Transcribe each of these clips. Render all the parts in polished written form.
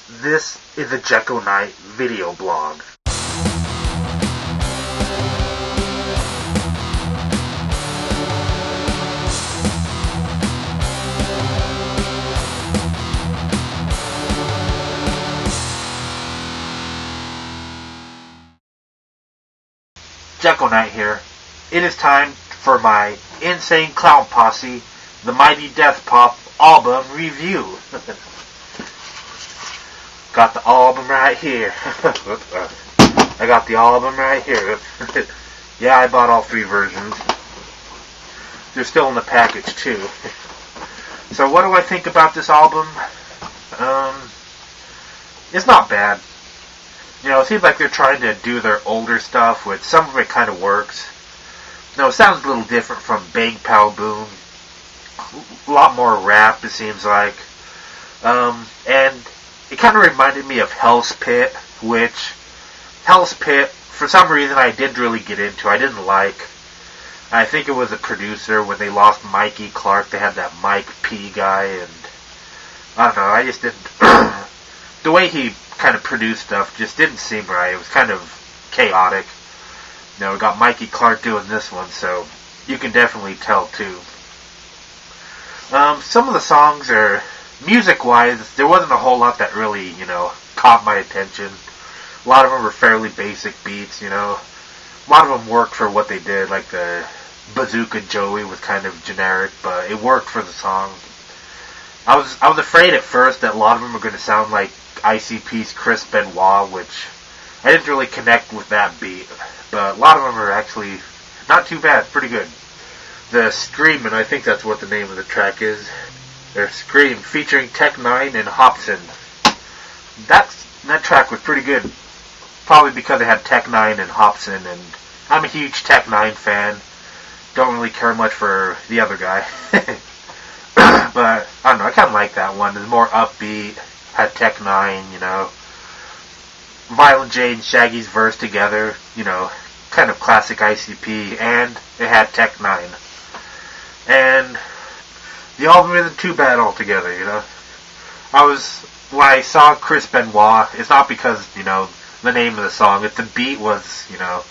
This is a Jekyll Knight video blog. Jekyll Knight here. It is time for my Insane Clown Posse, the Mighty Death Pop album review. Got the album right here. I got the album right here. Yeah, I bought all 3 versions. They're still in the package too. So what do I think about this album? It's not bad. You know, it seems like they're trying to do their older stuff, which some of it kind of works. You know, it sounds a little different from Bang Pow Boom. A lot more rap, it seems like. And it kind of reminded me of Hell's Pit, which Hell's Pit, for some reason, I didn't really get into. I didn't like. I think it was a producer. When they lost Mikey Clark, they had that Mike P guy, and I don't know, I just didn't... the way he kind of produced stuff just didn't seem right. It was kind of chaotic. You know, we got Mikey Clark doing this one, so you can definitely tell too. Some of the songs are, music-wise, there wasn't a whole lot that really, you know, caught my attention. A lot of them were fairly basic beats, you know. A lot of them worked for what they did, like the Bazooka Joey was kind of generic, but it worked for the song. I was afraid at first that a lot of them were going to sound like ICP's Chris Benoit, which I didn't really connect with that beat, but a lot of them are actually not too bad, pretty good. The Screamin', I think that's what the name of the track is. They're Scream, featuring Tech 9 and Hobson. That track was pretty good, probably because it had Tech 9 and Hobson, and I'm a huge Tech 9 fan. Don't really care much for the other guy. But, I don't know, I kind of like that one. It's more upbeat, had Tech 9, you know. Violent J and Shaggy's verse together, you know, kind of classic ICP, and it had Tech 9. And the album isn't too bad altogether, you know. When I saw Chris Benoit, it's not because, you know, the name of the song, the beat was, you know,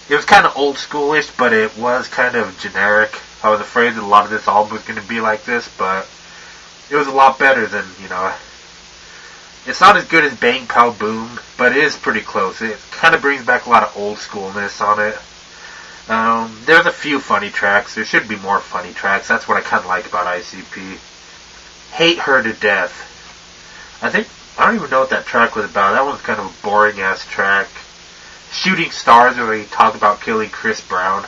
it was kind of old schoolish, but it was kind of generic. I was afraid that a lot of this album was going to be like this, but it was a lot better than, you know, it's not as good as Bang Pow Boom, but it is pretty close. It kind of brings back a lot of old schoolness on it. There's a few funny tracks. There should be more funny tracks. That's what I kind of like about ICP. Hate Her to Death. I don't even know what that track was about. That one's kind of a boring-ass track. Shooting Stars, where he talked about killing Chris Brown.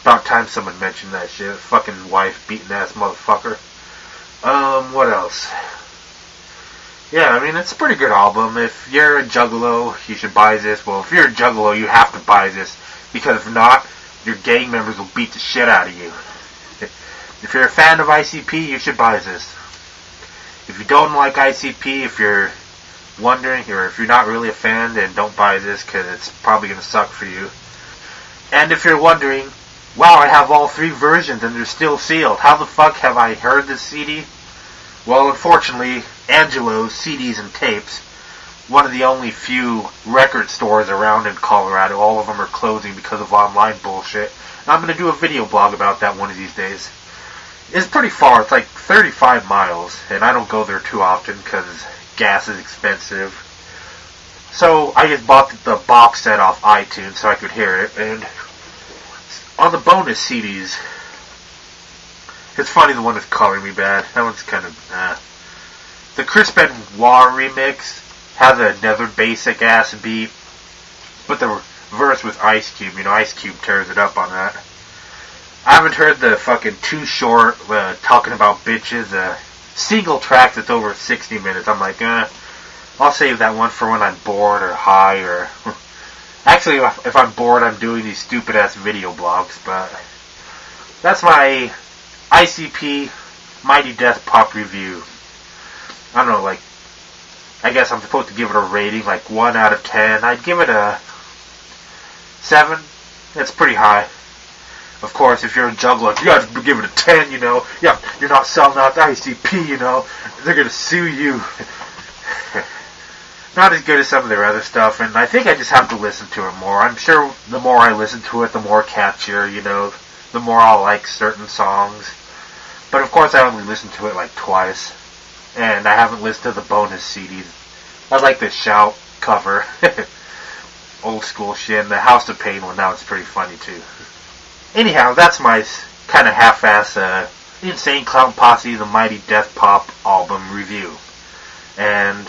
About time someone mentioned that shit. Fucking wife-beating-ass motherfucker. What else? Yeah, I mean, it's a pretty good album. If you're a juggalo, you should buy this. Well, if you're a juggalo, you have to buy this. Because if not, your gang members will beat the shit out of you. If you're a fan of ICP, you should buy this. If you don't like ICP, if you're wondering, or if you're not really a fan, then don't buy this, because it's probably going to suck for you. And if you're wondering, wow, I have all 3 versions and they're still sealed. How the fuck have I heard this CD? Well, unfortunately, Angelo's CDs and Tapes, one of the only few record stores around in Colorado, all of them are closing because of online bullshit. And I'm going to do a video blog about that one of these days. It's pretty far. It's like 35 miles, and I don't go there too often because gas is expensive. So I just bought the box set off iTunes so I could hear it, and on the bonus CDs, it's funny, the one that's coloring me bad. That one's kind of, The Chris Benoit remix has another basic ass beat, but the verse with Ice Cube, you know, Ice Cube tears it up on that. I haven't heard the fucking Too Short, talking about bitches, single track that's over 60 minutes. I'm like, I'll save that one for when I'm bored or high, or actually, if I'm bored, I'm doing these stupid ass video blogs. But that's my ICP Mighty Death Pop review. I don't know, like, I guess I'm supposed to give it a rating, like 1 out of 10. I'd give it a 7. That's pretty high. Of course, if you're a juggler, you gotta give it a 10, you know. Yeah, you're not selling out the ICP, you know. They're gonna sue you. not as good as some of their other stuff, and I think I just have to listen to it more. I'm sure the more I listen to it, the more catchier, the more I'll like certain songs. But of course, I only listened to it like twice, and I haven't listened to the bonus CDs. I like the Shout cover, old school shit, and the House of Pain one. Now it's pretty funny too. Anyhow, that's my kind of half-ass Insane Clown Posse, the Mighty Death Pop album review. And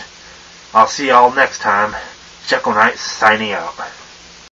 I'll see y'all next time. Jekyll Knight signing out.